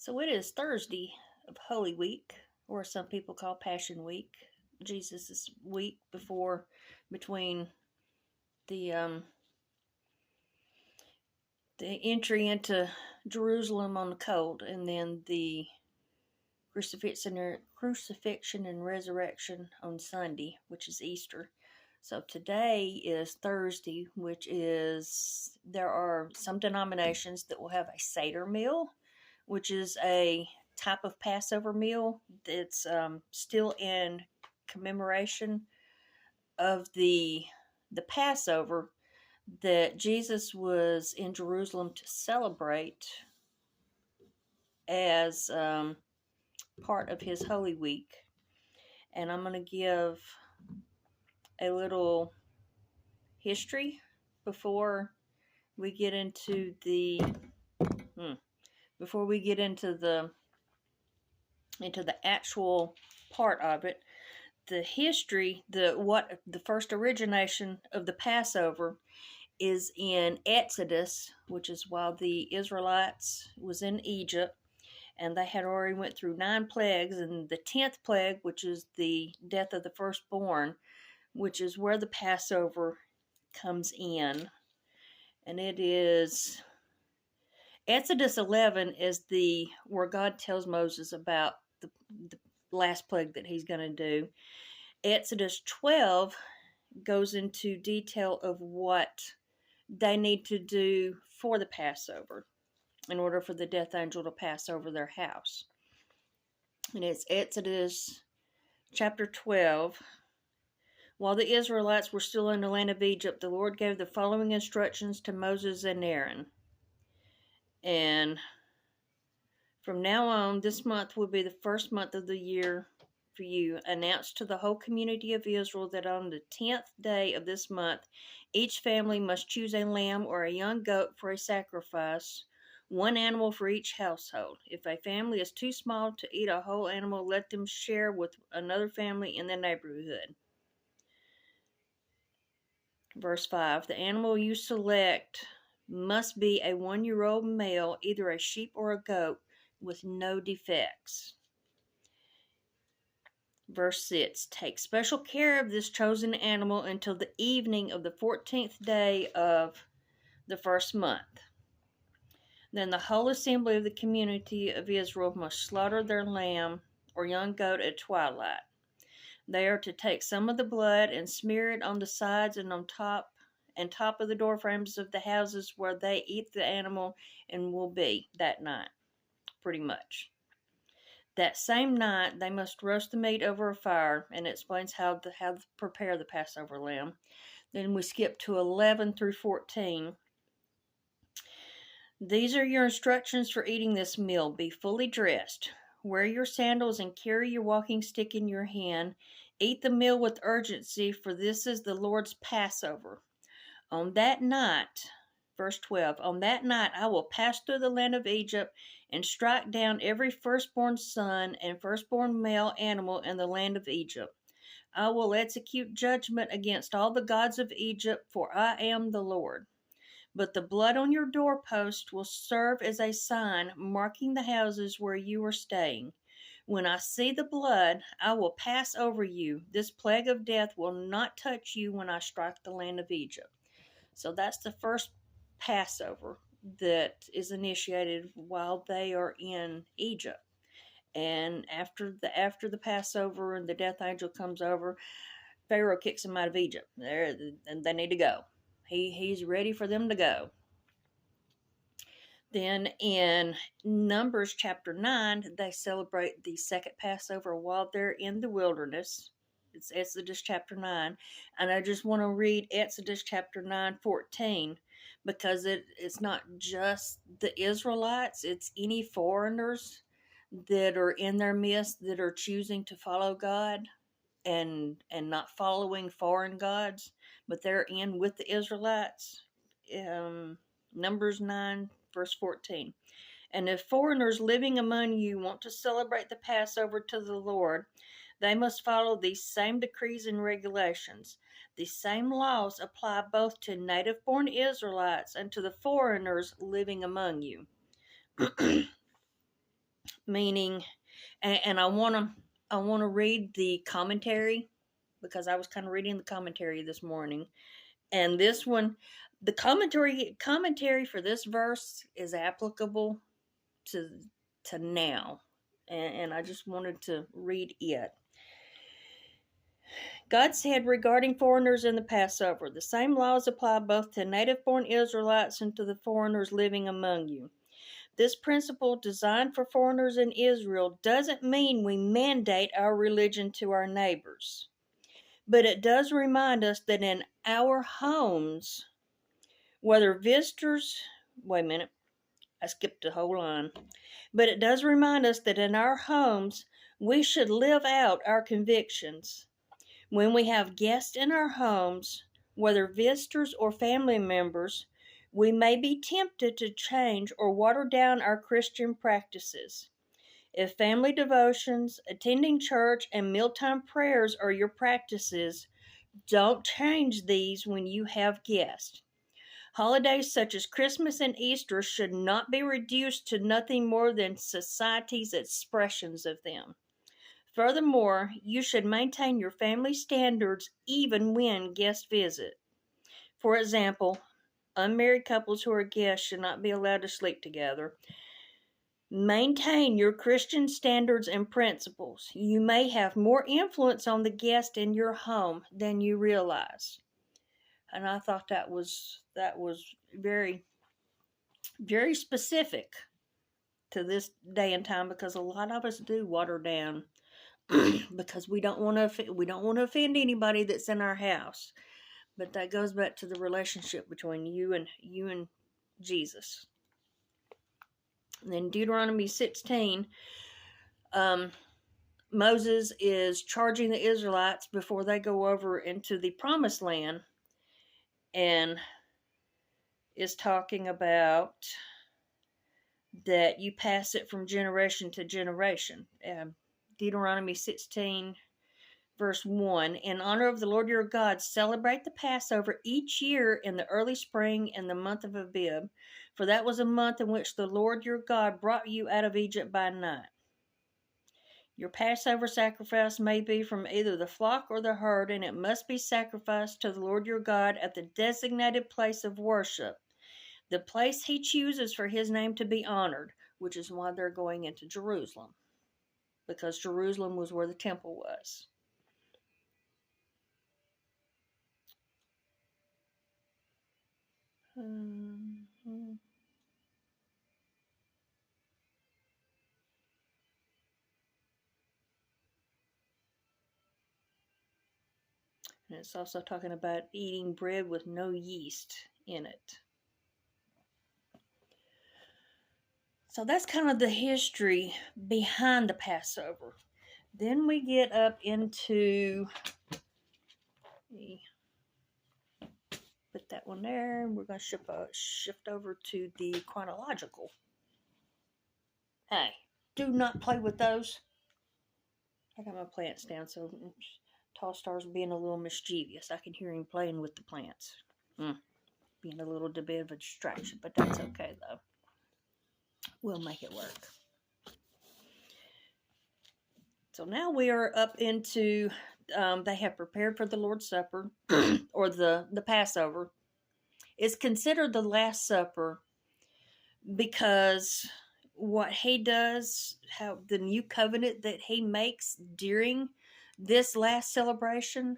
So it is Thursday of Holy Week, or some people call Passion Week, Jesus' week between the the entry into Jerusalem on the cold, and then the crucifixion and resurrection on Sunday, which is Easter. So today is Thursday, which is, there are some denominations that will have a Seder meal, which is a type of Passover meal that's still in commemoration of the Passover that Jesus was in Jerusalem to celebrate as part of his Holy Week. And I'm going to give a little history before we get into the actual part of it. The history, the first origination of the Passover is in Exodus, which is while the Israelites was in Egypt, and they had already went through 9 plagues, and the 10th plague, which is the death of the firstborn, which is where the Passover comes in. And it is Exodus 11 is where God tells Moses about the last plague that he's going to do. Exodus 12 goes into detail of what they need to do for the Passover in order for the death angel to pass over their house. And it's Exodus chapter 12. While the Israelites were still in the land of Egypt, the Lord gave the following instructions to Moses and Aaron. And from now on, this month will be the first month of the year for you. Announce to the whole community of Israel that on the 10th day of this month, each family must choose a lamb or a young goat for a sacrifice, 1 animal for each household. If a family is too small to eat a whole animal, let them share with another family in the neighborhood. Verse 5, the animal you select must be a 1-year-old male, either a sheep or a goat, with no defects. Verse 6, take special care of this chosen animal until the evening of the 14th day of the first month. Then the whole assembly of the community of Israel must slaughter their lamb or young goat at twilight. They are to take some of the blood and smear it on the sides and on top of the door frames of the houses where they eat the animal and will be that night, pretty much. That same night, they must roast the meat over a fire, and it explains how to prepare the Passover lamb. Then we skip to 11 through 14. These are your instructions for eating this meal. Be fully dressed. Wear your sandals and carry your walking stick in your hand. Eat the meal with urgency, for this is the Lord's Passover. On that night, verse 12, on that night I will pass through the land of Egypt and strike down every firstborn son and firstborn male animal in the land of Egypt. I will execute judgment against all the gods of Egypt, for I am the Lord. But the blood on your doorpost will serve as a sign marking the houses where you are staying. When I see the blood, I will pass over you. This plague of death will not touch you when I strike the land of Egypt. So that's the first Passover that is initiated while they are in Egypt. And after the Passover and the death angel comes over, Pharaoh kicks them out of Egypt. And they need to go. He's ready for them to go. Then in Numbers chapter 9, they celebrate the second Passover while they're in the wilderness. It's Exodus chapter 9. And I just want to read Exodus chapter 9:14, because it's not just the Israelites, it's any foreigners that are in their midst that are choosing to follow God and not following foreign gods, but they're in with the Israelites. Numbers 9, verse 14. And if foreigners living among you want to celebrate the Passover to the Lord, they must follow these same decrees and regulations. These same laws apply both to native-born Israelites and to the foreigners living among you. meaning, and I want to read the commentary because I was kind of reading the commentary this morning, and this one, the commentary for this verse is applicable to now, and I just wanted to read it. God said regarding foreigners in the Passover, the same laws apply both to native-born Israelites and to the foreigners living among you. This principle, designed for foreigners in Israel, doesn't mean we mandate our religion to our neighbors. But it does remind us that in our homes, whether visitors, wait a minute, I skipped a whole line. But it does remind us that in our homes, we should live out our convictions. When we have guests in our homes, whether visitors or family members, we may be tempted to change or water down our Christian practices. If family devotions, attending church, and mealtime prayers are your practices, don't change these when you have guests. Holidays such as Christmas and Easter should not be reduced to nothing more than society's expressions of them. Furthermore, you should maintain your family standards even when guests visit. For example, unmarried couples who are guests should not be allowed to sleep together. Maintain your Christian standards and principles. You may have more influence on the guest in your home than you realize. And I thought that was very, very specific to this day and time, because a lot of us do water down because we don't want to offend anybody that's in our house. But that goes back to the relationship between you and Jesus. And then Deuteronomy 16, Moses is charging the Israelites before they go over into the promised land, and is talking about that you pass it from generation to generation. Deuteronomy 16, verse 1, in honor of the Lord your God, celebrate the Passover each year in the early spring in the month of Abib, for that was a month in which the Lord your God brought you out of Egypt by night. Your Passover sacrifice may be from either the flock or the herd, and it must be sacrificed to the Lord your God at the designated place of worship, the place he chooses for his name to be honored, which is why they're going into Jerusalem, because Jerusalem was where the temple was. And it's also talking about eating bread with no yeast in it. So that's kind of the history behind the Passover. Then we get up into, put that one there. We're going to shift over to the chronological. Hey, do not play with those. I got my plants down, so Tall Star's being a little mischievous. I can hear him playing with the plants. Being a little bit of a distraction, but that's okay, though. We'll make it work. So now we are up into, they have prepared for the Lord's Supper, or the Passover. It's considered the Last Supper because what he does, how the new covenant that he makes during this last celebration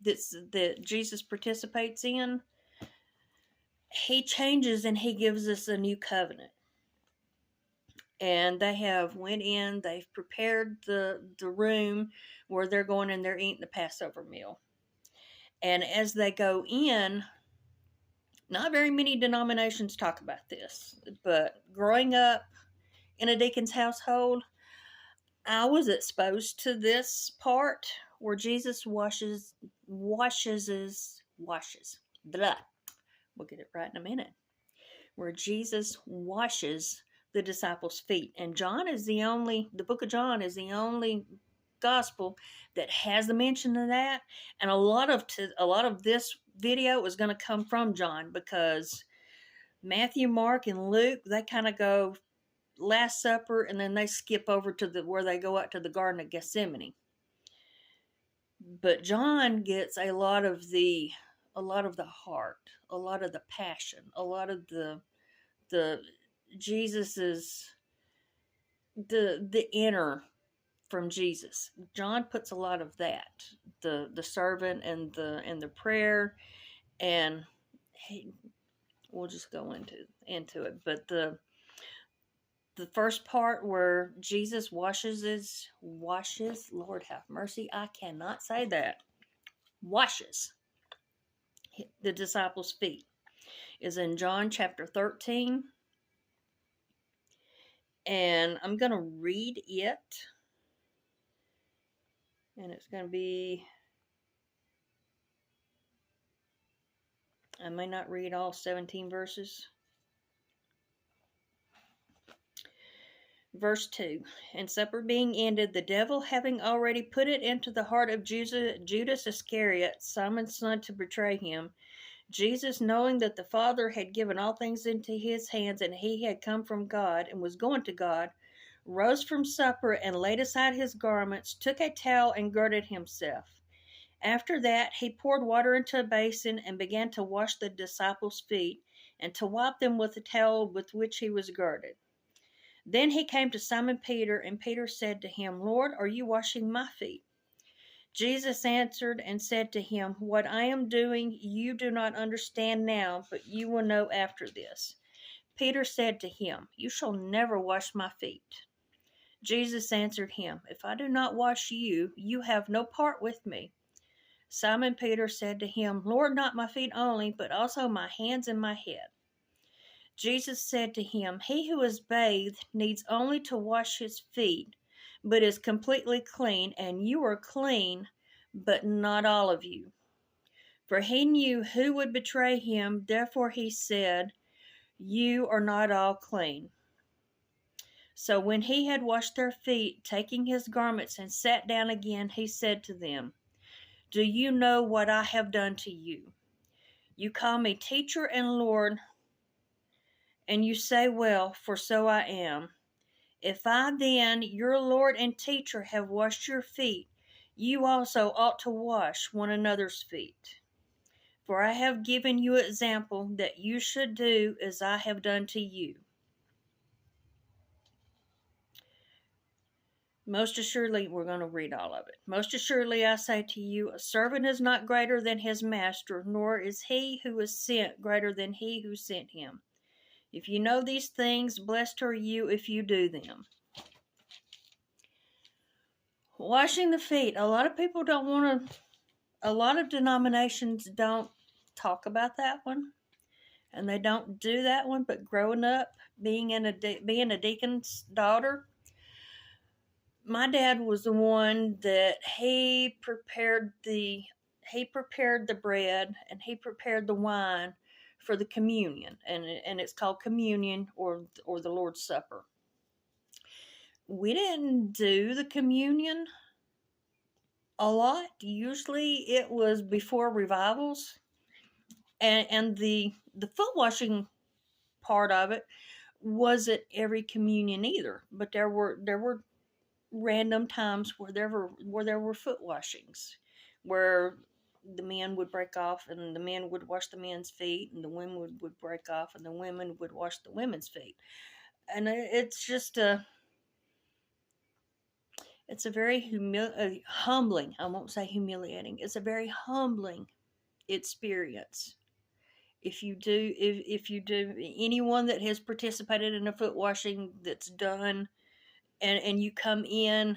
that Jesus participates in, he changes and he gives us a new covenant. And they have went in, they've prepared the room where they're going and they're eating the Passover meal. And as they go in, not very many denominations talk about this, but growing up in a deacon's household, I was exposed to this part where Jesus washes. Blah. We'll get it right in a minute. Where Jesus washes the disciples' feet. And the book of John is the only gospel that has the mention of that. And a lot of this video is going to come from John, because Matthew, Mark, and Luke, they kind of go Last Supper, and then they skip over to where they go out to the Garden of Gethsemane. But John gets a lot of the heart, a lot of the passion, a lot of the Jesus's the inner from Jesus. John puts a lot of that, the servant and the prayer, and he, we'll just go into it. But the first part where Jesus washes, Lord have mercy, I cannot say that, washes the disciples' feet, is in John chapter 13. And I'm going to read it. And it's going to be, I may not read all 17 verses. Verse 2. And supper being ended, the devil having already put it into the heart of Judas Iscariot, Simon's son, to betray him, Jesus, knowing that the Father had given all things into his hands, and he had come from God and was going to God, rose from supper and laid aside his garments, took a towel and girded himself. After that, he poured water into a basin and began to wash the disciples' feet and to wipe them with the towel with which he was girded. Then he came to Simon Peter, and Peter said to him, Lord, are you washing my feet? Jesus answered and said to him, What I am doing you do not understand now, but you will know after this. Peter said to him, You shall never wash my feet. Jesus answered him, If I do not wash you, you have no part with me. Simon Peter said to him, Lord, not my feet only, but also my hands and my head. Jesus said to him, He who is bathed needs only to wash his feet, but is completely clean, and you are clean, but not all of you. For he knew who would betray him, therefore he said, You are not all clean. So when he had washed their feet, taking his garments and sat down again, he said to them, Do you know what I have done to you? You call me teacher and Lord, and you say, Well, for so I am. If I then, your Lord and teacher, have washed your feet, you also ought to wash one another's feet. For I have given you example that you should do as I have done to you. Most assuredly, we're going to read all of it. Most assuredly, I say to you, a servant is not greater than his master, nor is he who is sent greater than he who sent him. If you know these things, blessed are you if you do them. Washing the feet. A lot of people don't want to, a lot of denominations don't talk about that one, and they don't do that one, but growing up, being a deacon's daughter, my dad was the one that he prepared the bread and he prepared the wine for the communion, and it's called communion or the Lord's Supper. We didn't do the communion a lot. Usually it was before revivals, and the foot washing part of it wasn't every communion either, but there were random times where there were foot washings, where the men would break off and the men would wash the men's feet, and the women would break off and the women would wash the women's feet. And it's just it's a very humbling, I won't say humiliating, it's a very humbling experience. If you do, anyone that has participated in a foot washing that's done, and you come in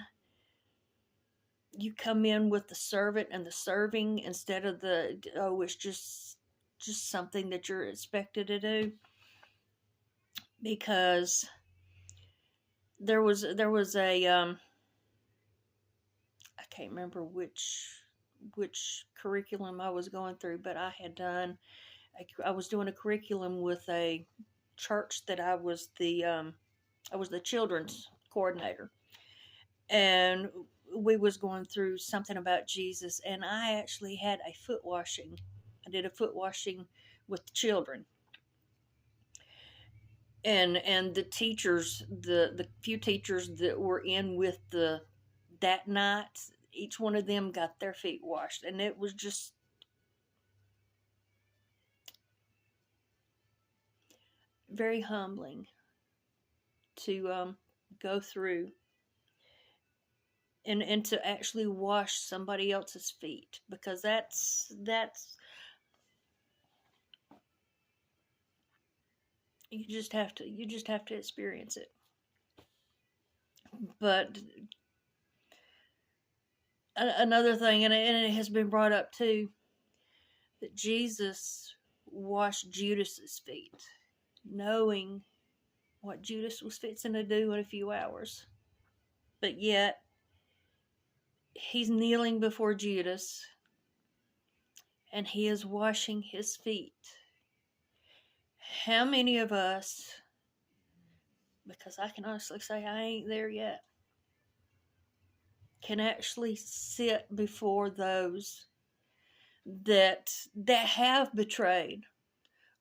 with the servant and the serving instead of it's just something that you're expected to do. Because there was a I can't remember which curriculum I was going through, but I was doing a curriculum with a church that I was the children's coordinator, and we was going through something about Jesus, and I actually had a foot washing. I did a foot washing with the children. and the teachers, the few teachers that were in with the that night, each one of them got their feet washed, and it was just very humbling to go through and to actually wash somebody else's feet, because that's you just have to experience it. But another thing, and it has been brought up too, that Jesus washed Judas's feet, knowing what Judas was fixing to do in a few hours. But yet, he's kneeling before Judas and he is washing his feet. How many of us, because I can honestly say I ain't there yet, can actually sit before those that have betrayed,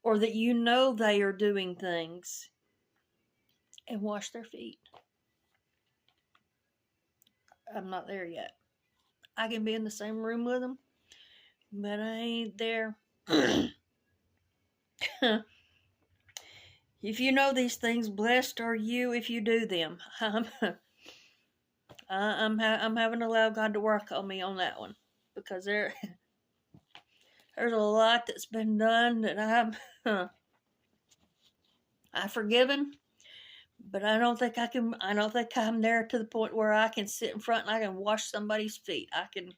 or that you know they are doing things, and wash their feet? I'm not there yet. I can be in the same room with them, but I ain't there. If you know these things, blessed are you if you do them. I'm having to allow God to work on me on that one, because there's a lot that's been done that I've forgiven, but I don't think I can. I don't think I'm there to the point where I can sit in front and I can wash somebody's feet. I can.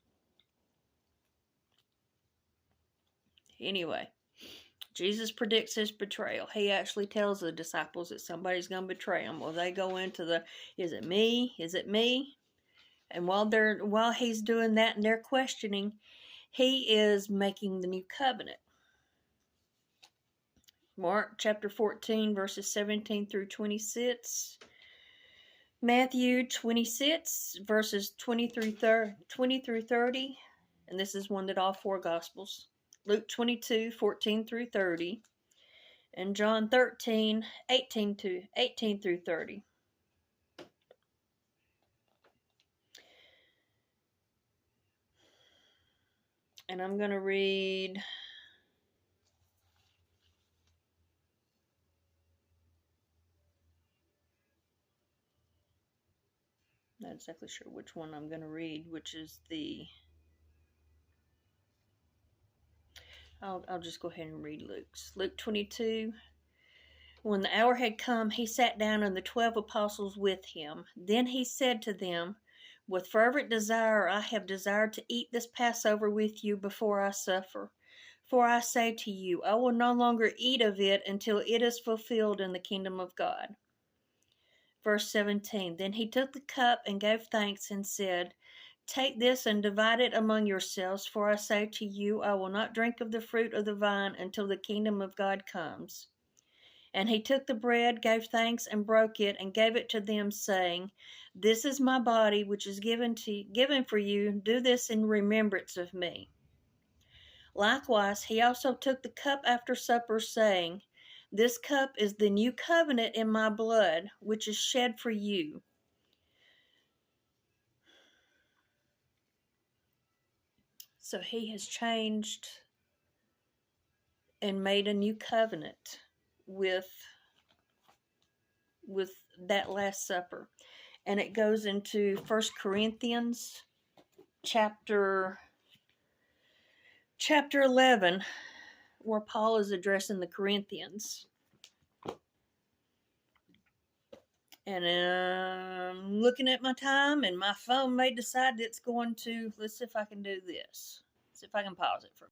Anyway, Jesus predicts his betrayal. He actually tells the disciples that somebody's going to betray him. Well, they go into the, is it me? Is it me? And while he's doing that and they're questioning, he is making the new covenant. Mark chapter 14, verses 17 through 26. Matthew 26, verses 20 through 30. And this is one that all four Gospels. Luke 22, 14 through 30. And John 13, 18 through 30. And I'm going to read not exactly sure which one I'm going to read, which is the I'll just go ahead and read Luke's. Luke 22. When the hour had come, he sat down and the 12 apostles with him. Then he said to them, with fervent desire I have desired to eat this Passover with you before I suffer. For I say to you, I will no longer eat of it until it is fulfilled in the kingdom of God. Verse 17. Then he took the cup and gave thanks and said, take this and divide it among yourselves, for I say to you, I will not drink of the fruit of the vine until the kingdom of God comes. And he took the bread, gave thanks, and broke it, and gave it to them, saying, this is my body, which is given for you. Do this in remembrance of me. Likewise, he also took the cup after supper, saying, this cup is the new covenant in my blood, which is shed for you. So he has changed and made a new covenant with that Last Supper. And it goes into 1 Corinthians chapter 11, where Paul is addressing the Corinthians. And I'm looking at my time, and my phone may decide it's going to, let's see if I can do this. See if I can pause it for